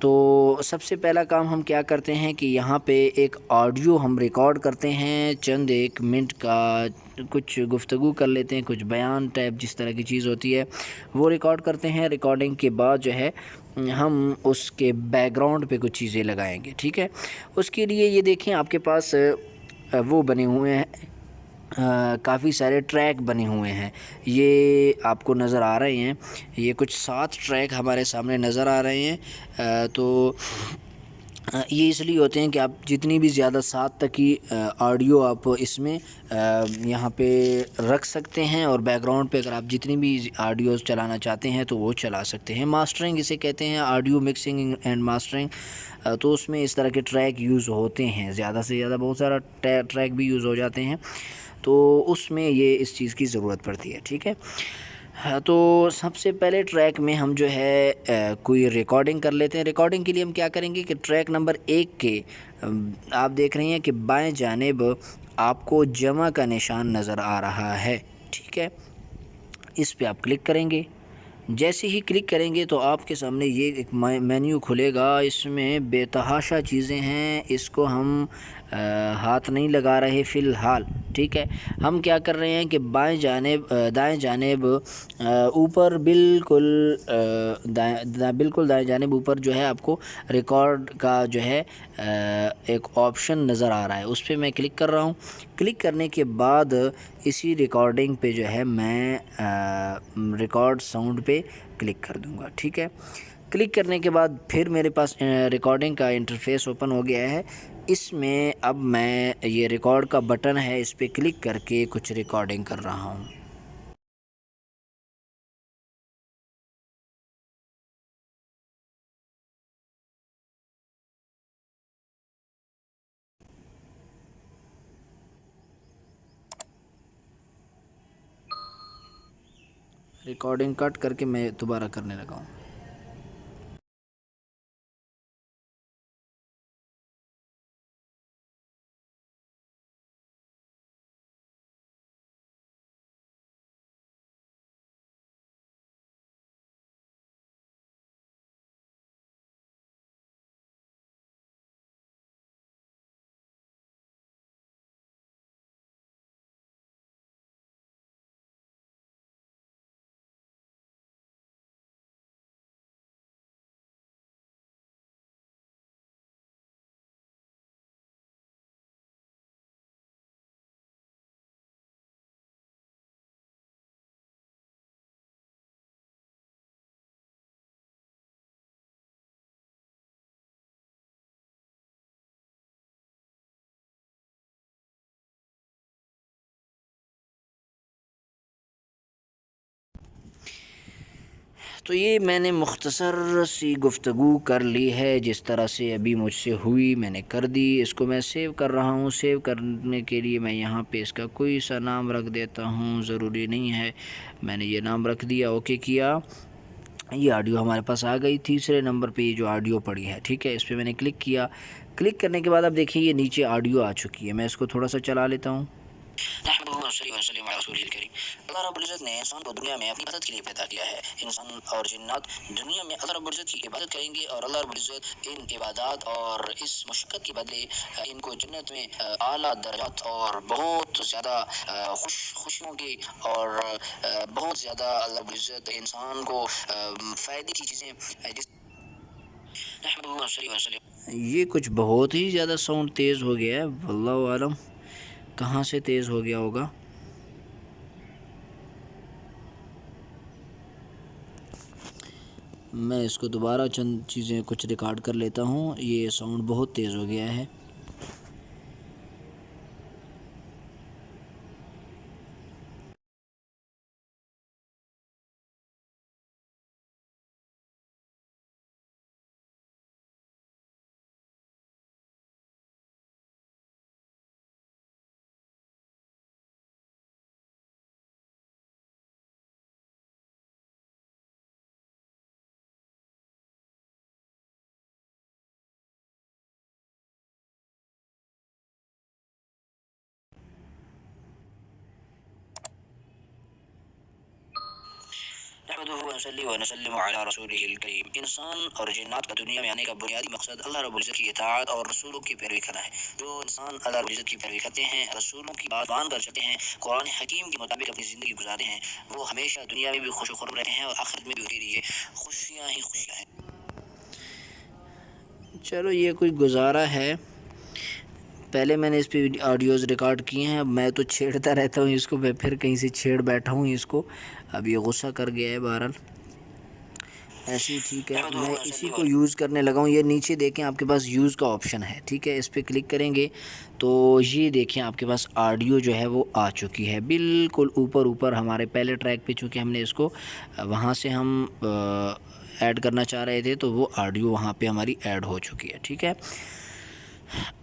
تو سب سے پہلا کام ہم کیا کرتے ہیں کہ یہاں پہ ایک آڈیو ہم ریکارڈ کرتے ہیں، چند ایک منٹ کا کچھ گفتگو کر لیتے ہیں، کچھ بیان ٹائپ جس طرح کی چیز ہوتی ہے وہ ریکارڈ کرتے ہیں۔ ریکارڈنگ کے بعد جو ہے ہم اس کے بیک گراؤنڈ پہ کچھ چیزیں لگائیں گے، ٹھیک ہے۔ اس کے لیے یہ دیکھیں آپ کے پاس وہ بنے ہوئے ہیں، کافی سارے ٹریک بنے ہوئے ہیں، یہ آپ کو نظر آ رہے ہیں، یہ کچھ 7 ٹریک ہمارے سامنے نظر آ رہے ہیں۔ تو یہ اس لیے ہوتے ہیں کہ آپ جتنی بھی زیادہ 7 تک کی آڈیو آپ اس میں یہاں پہ رکھ سکتے ہیں، اور بیک گراؤنڈ پہ اگر آپ جتنی بھی آڈیوز چلانا چاہتے ہیں تو وہ چلا سکتے ہیں۔ ماسٹرنگ اسے کہتے ہیں، آڈیو مکسنگ اینڈ ماسٹرنگ، تو اس میں اس طرح کے ٹریک یوز ہوتے ہیں، زیادہ سے زیادہ بہت سارا ٹریک بھی یوز ہو جاتے ہیں، تو اس میں یہ اس چیز کی ضرورت پڑتی ہے، ٹھیک ہے۔ تو سب سے پہلے ٹریک میں ہم جو ہے کوئی ریکارڈنگ کر لیتے ہیں۔ ریکارڈنگ کے لیے ہم کیا کریں گے کہ ٹریک نمبر 1 کے آپ دیکھ رہے ہیں کہ بائیں جانب آپ کو جمع کا نشان نظر آ رہا ہے، ٹھیک ہے، اس پہ آپ کلک کریں گے۔ جیسے ہی کلک کریں گے تو آپ کے سامنے یہ ایک مینیو کھلے گا، اس میں بے تحاشا چیزیں ہیں، اس کو ہم ہاتھ نہیں لگا رہے فی الحال، ٹھیک ہے۔ ہم کیا کر رہے ہیں کہ دائیں جانب اوپر بالکل بالکل دائیں جانب اوپر جو ہے آپ کو ریکارڈ کا جو ہے ایک آپشن نظر آ رہا ہے، اس پہ میں کلک کر رہا ہوں۔ کلک کرنے کے بعد اسی ریکارڈنگ پہ جو ہے میں ریکارڈ ساؤنڈ پہ کلک کر دوں گا، ٹھیک ہے۔ کلک کرنے کے بعد پھر میرے پاس ریکارڈنگ کا انٹرفیس اوپن ہو گیا ہے۔ اس میں اب میں یہ ریکارڈ کا بٹن ہے، اس پہ کلک کر کے کچھ ریکارڈنگ کر رہا ہوں۔ ریکارڈنگ کٹ کر کے میں دوبارہ کرنے لگا ہوں۔ تو یہ میں نے مختصر سی گفتگو کر لی ہے، جس طرح سے ابھی مجھ سے ہوئی میں نے کر دی۔ اس کو میں سیو کر رہا ہوں۔ سیو کرنے کے لیے میں یہاں پہ اس کا کوئی سا نام رکھ دیتا ہوں، ضروری نہیں ہے، میں نے یہ نام رکھ دیا، اوکے کیا۔ یہ آڈیو ہمارے پاس آ گئی، تیسرے نمبر پہ یہ جو آڈیو پڑی ہے، ٹھیک ہے، اس پہ میں نے کلک کیا۔ کلک کرنے کے بعد اب دیکھیے یہ نیچے آڈیو آ چکی ہے، میں اس کو تھوڑا سا چلا لیتا ہوں۔ نحمده ونصلي ونسلم على رسوله الكريم۔ اللہ رب العزت نے انسان کو دنیا میں اپنی عبادت کے لیے پیدا کیا ہے۔ انسان اور جنات دنیا میں اللہ رب العزت کی عبادت کریں گے، اور اللہ رب العزت ان عبادات اور اس مشقت کے بدلے ان کو جنت میں اعلیٰ درجات اور بہت زیادہ خوشیوں کی اور بہت زیادہ اللہ رب العزت انسان کو فائدے کی چیزیں یہ کچھ بہت ہی زیادہ ساؤنڈ تیز ہو گیا ہے، واللہ عالم کہاں سے تیز ہو گیا ہوگا۔ میں اس کو دوبارہ چند چیزیں کچھ ریکارڈ کر لیتا ہوں، یہ ساؤنڈ بہت تیز ہو گیا ہے۔ نحمدہ و نصلی و نسلم علی رسولہ الکریم۔ انسان اور جنات کا دنیا میں آنے کا بنیادی مقصد اللہ رب العزت کی اطاعت اور رسولوں کی پیروی کرنا ہے۔ جو انسان اللہ رب العزت کی پیروی کرتے ہیں، رسولوں کی بات مان کر چلتے ہیں، قرآن حکیم کے مطابق اپنی زندگی گزارتے ہیں، وہ ہمیشہ دنیا میں بھی خوش و خرم رہتے ہیں اور آخرت میں بھی ان کے لیے خوشیاں ہی خوشیاں ہیں۔ چلو یہ کوئی گزارا ہے، پہلے میں نے اس پہ آڈیوز ریکارڈ کیے ہیں، اب میں تو چھیڑتا رہتا ہوں اس کو، میں پھر کہیں سے چھیڑ بیٹھا ہوں اس کو، اب یہ غصہ کر گیا ہے۔ بہرحال ایسے ہی ٹھیک ہے، میں اسی کو یوز کرنے لگا ہوں۔ یہ نیچے دیکھیں آپ کے پاس یوز کا آپشن ہے، ٹھیک ہے، اس پہ کلک کریں گے تو یہ دیکھیں آپ کے پاس آڈیو جو ہے وہ آ چکی ہے بالکل اوپر ہمارے پہلے ٹریک پہ، چونکہ ہم نے اس کو وہاں سے ہم ایڈ کرنا چاہ رہے تھے تو وہ آڈیو وہاں پہ ہماری ایڈ ہو چکی ہے، ٹھیک ہے۔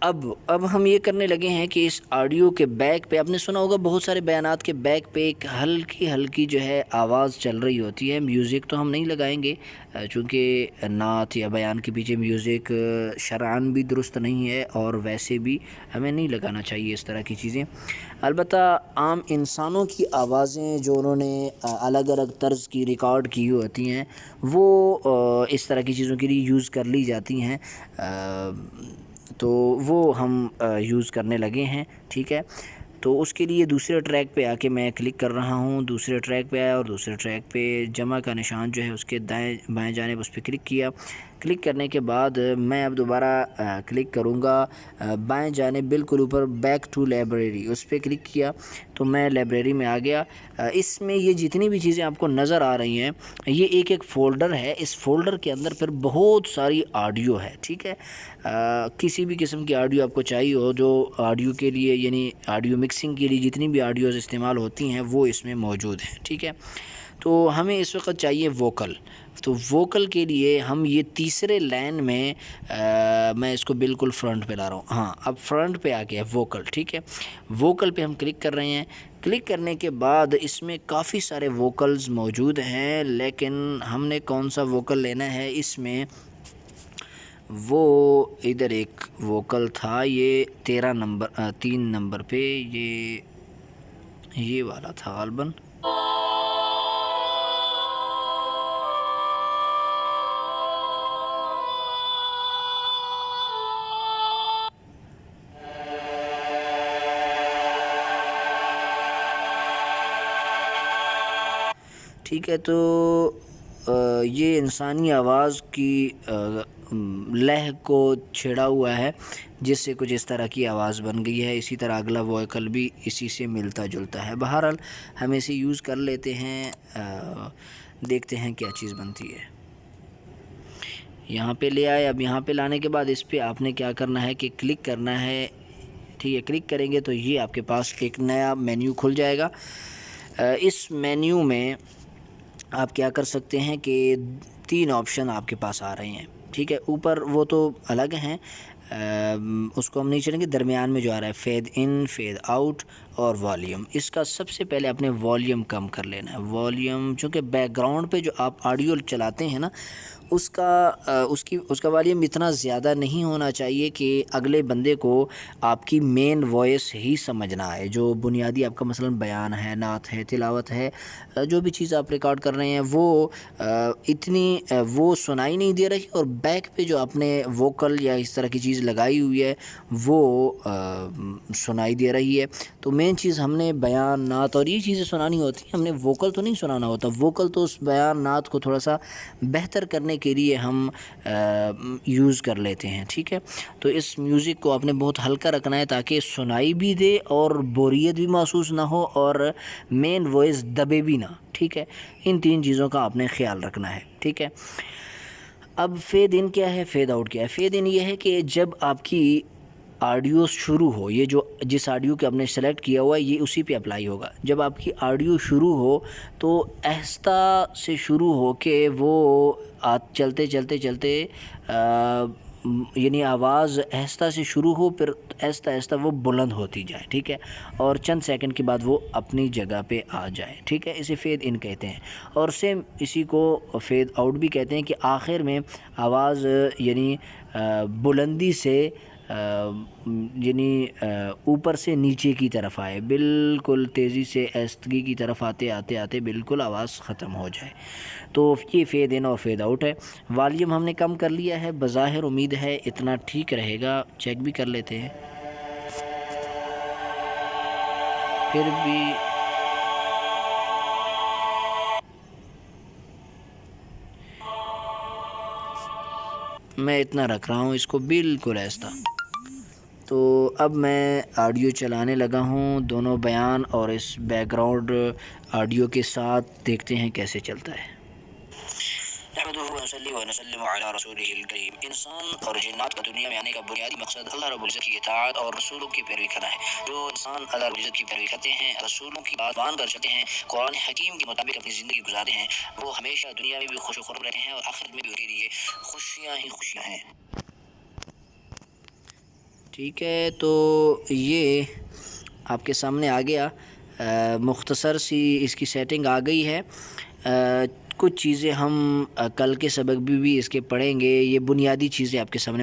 اب ہم یہ کرنے لگے ہیں کہ اس آڈیو کے بیک پہ، آپ نے سنا ہوگا بہت سارے بیانات کے بیک پہ ایک ہلکی جو ہے آواز چل رہی ہوتی ہے۔ میوزک تو ہم نہیں لگائیں گے چونکہ نعت یا بیان کے پیچھے میوزک شرعاً بھی درست نہیں ہے اور ویسے بھی ہمیں نہیں لگانا چاہیے اس طرح کی چیزیں۔ البتہ عام انسانوں کی آوازیں جو انہوں نے الگ الگ طرز کی ریکارڈ کی ہوتی ہیں وہ اس طرح کی چیزوں کے لیے یوز کر لی جاتی ہیں، تو وہ ہم یوز کرنے لگے ہیں، ٹھیک ہے۔ تو اس کے لیے دوسرے ٹریک پہ آ کے میں کلک کر رہا ہوں، دوسرے ٹریک پہ آیا اور دوسرے ٹریک پہ جمع کا نشان جو ہے اس کے دائیں بائیں جانب اس پہ کلک کیا۔ کلک کرنے کے بعد میں اب دوبارہ کلک کروں گا بائیں جانب بالکل اوپر بیک ٹو لائبریری، اس پہ کلک کیا تو میں لائبریری میں آ گیا۔ اس میں یہ جتنی بھی چیزیں آپ کو نظر آ رہی ہیں یہ ایک فولڈر ہے، اس فولڈر کے اندر پھر بہت ساری آڈیو ہے، ٹھیک ہے۔ کسی بھی قسم کی آڈیو آپ کو چاہیے ہو، جو آڈیو کے لیے یعنی آڈیو مکسنگ کے لیے جتنی بھی آڈیوز استعمال ہوتی ہیں وہ اس میں موجود ہیں، ٹھیک ہے۔ تو ہمیں اس وقت چاہیے ووکل، تو ووکل کے لیے ہم یہ تیسرے لائن میں میں اس کو بالکل فرنٹ پہ لا رہا ہوں، ہاں اب فرنٹ پہ آ گیا ووکل، ٹھیک ہے۔ ووکل پہ ہم کلک کر رہے ہیں، کلک کرنے کے بعد اس میں کافی سارے ووکلز موجود ہیں، لیکن ہم نے کون سا ووکل لینا ہے اس میں، وہ ادھر ایک ووکل تھا، یہ 3 نمبر پہ یہ والا تھا غالباً۔ ٹھیک ہے، تو یہ انسانی آواز کی لہ کو چھیڑا ہوا ہے جس سے کچھ اس طرح کی آواز بن گئی ہے، اسی طرح اگلا ووکل بھی اسی سے ملتا جلتا ہے۔ بہرحال ہم اسے یوز کر لیتے ہیں، دیکھتے ہیں کیا چیز بنتی ہے۔ یہاں پہ لے آئے، اب یہاں پہ لانے کے بعد اس پہ آپ نے کیا کرنا ہے کہ کلک کرنا ہے، ٹھیک ہے۔ کلک کریں گے تو یہ آپ کے پاس ایک نیا مینیو کھل جائے گا۔ اس مینیو میں آپ کیا کر سکتے ہیں کہ 3 آپشن آپ کے پاس آ رہے ہیں، ٹھیک ہے۔ اوپر وہ تو الگ ہیں، اس کو ہم نہیں چلیں گے، درمیان میں جو آ رہا ہے فیڈ ان، فیڈ آؤٹ اور والیوم، اس کا سب سے پہلے آپ نے والیوم کم کر لینا ہے۔ والیوم چونکہ بیک گراؤنڈ پہ جو آپ آڈیو چلاتے ہیں نا اس کا والیوم اتنا زیادہ نہیں ہونا چاہیے کہ اگلے بندے کو آپ کی مین وائس ہی سمجھ نہ آئے، جو بنیادی آپ کا مثلا بیان ہے، نعت ہے، تلاوت ہے، جو بھی چیز آپ ریکارڈ کر رہے ہیں وہ اتنی وہ سنائی نہیں دے رہی، اور بیک پہ جو آپ نے ووکل یا اس طرح کی چیز لگائی ہوئی ہے وہ سنائی دے رہی ہے۔ تو مین چیز ہم نے بیان، نعت اور یہ چیزیں سنانی ہوتی ہیں، ہم نے ووکل تو نہیں سنانا ہوتا۔ ووکل تو اس بیان، نعت کو تھوڑا سا بہتر کرنے کے لیے ہم یوز کر لیتے ہیں، ٹھیک ہے۔ تو اس میوزک کو آپ نے بہت ہلکا رکھنا ہے تاکہ سنائی بھی دے اور بوریت بھی محسوس نہ ہو اور مین وائس دبے بھی نہ، ٹھیک ہے۔ ان 3 چیزوں کا آپ نے خیال رکھنا ہے، ٹھیک ہے۔ اب فیڈ ان کیا ہے، فیڈ آؤٹ کیا ہے؟ فیڈ ان یہ ہے کہ جب آپ کی آڈیو شروع ہو، یہ جو جس آڈیو کے آپ نے سلیکٹ کیا ہوا ہے یہ اسی پہ اپلائی ہوگا۔ جب آپ کی آڈیو شروع ہو تو آہستہ سے شروع ہو کے وہ چلتے یعنی آواز آہستہ سے شروع ہو، پھر آہستہ آہستہ وہ بلند ہوتی جائے، ٹھیک ہے، اور چند سیکنڈ کے بعد وہ اپنی جگہ پہ آ جائے، ٹھیک ہے۔ اسے فیڈ ان کہتے ہیں، اور سیم اسی کو فیڈ آؤٹ بھی کہتے ہیں کہ آخر میں آواز یعنی بلندی سے یعنی اوپر سے نیچے کی طرف آئے، بالکل تیزی سے ایستگی کی طرف آتے آتے آتے بالکل آواز ختم ہو جائے. تو یہ فیڈ ان اور فیڈ آؤٹ ہے. والیوم ہم نے کم کر لیا ہے، بظاہر امید ہے اتنا ٹھیک رہے گا. چیک بھی کر لیتے ہیں. پھر بھی میں اتنا رکھ رہا ہوں اس کو بالکل ایسا. تو اب میں آڈیو چلانے لگا ہوں، دونوں بیان اور اس بیک گراؤنڈ آڈیو کے ساتھ. دیکھتے ہیں کیسے چلتا ہے. نحمده ونصلي ونسلم على رسوله الكريم. انسان اور جنات کا دنیا میں آنے کا بنیادی مقصد اللہ رب العزت کی اطاعت اور رسولوں کی پیروی کرنا ہے. جو انسان اللہ رب العزت کی پیروی کرتے ہیں، رسولوں کی بات مان کر چلتے ہیں، قرآن حکیم کے مطابق اپنی زندگی گزارتے ہیں، وہ ہمیشہ دنیا میں بھی خوش و خرم رہتے ہیں اور آخرت میں بھی ان کے لیے خوشیاں ہی خوشیاں ہیں. ٹھیک ہے، تو یہ آپ کے سامنے آ گیا. مختصر سی اس کی سیٹنگ آ گئی ہے. کچھ چیزیں ہم کل کے سبق بھی اس کے پڑھیں گے. یہ بنیادی چیزیں آپ کے سامنے